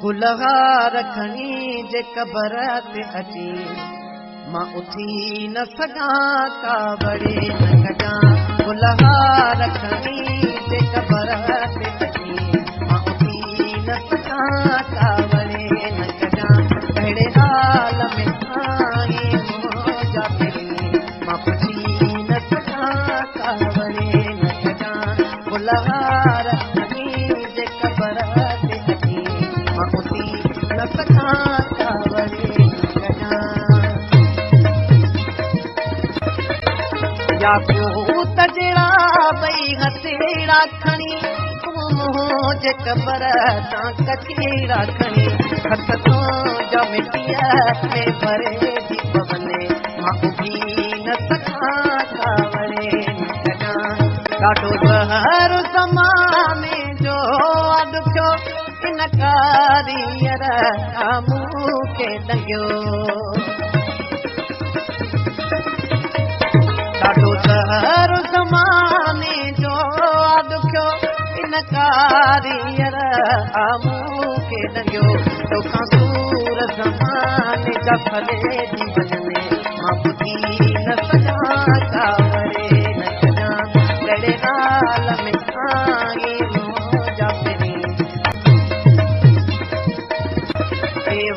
गुलहार खणी जे कबर ते अची मां उथी न सघां कावड़े न कजां गुलहार खणी जे कबर ते अची मां उथी न सघां कावड़े न कजां अहिड़े हाल में आई मौजा तेरी मां पुछी न सघां कावड़े न कजां गुलहार खणी जे कबर ते अची मां उथी न सघां कावड़े न कजां याकूत जहिड़ा ॿई हथेड़ा खणी जे कबर तां कचेड़ा खणी हथ सां जा मिटीअ में भरे थी पवने मां उथी न सघां कावड़े न कजां ॾाढो ज़हर ज़माने जो अॾुखियो इन कारीअर मूं खे ॾंगियो ॾाढो ज़हर ज़माने जो अॾुखियो इन कारीअर मूं खे ॾंगियो तोखां सूर ज़माने जा भले थी वञने मां ॿुधी न सघां कावड़े न कजां अहिड़े हाल में आई मौजा तेरी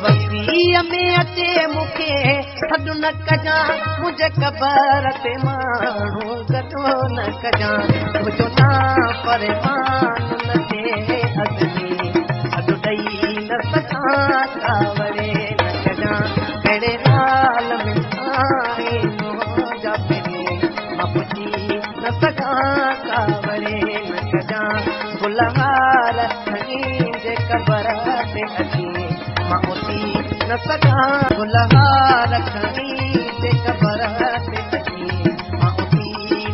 वसीअ में अचे मूंखे छॾ न कजां मुंहिंजे कबर ते माण्हू गॾो न कजां मुंहिंजो नाम परेशान न थिए अॻिते छॾ ॾेई न सघां कावड़े न कजां अहिड़े हाल में आई मौजा तेरी मां पुछी न सघां कावड़े न कजां गुलहार खणी जे कबर ते अची मां उथी न सघां गुलहार खणी जे कबर ते अची मां उथी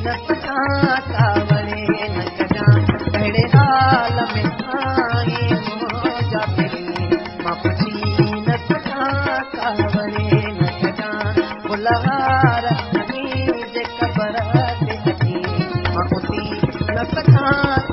न सघां कावड़े न कजां अहिड़े हाल में आई मौजा तेरी मां पुछी न सघां कावड़े न कजां गुलहार खणी जे कबर ते अची मां उथी न सघां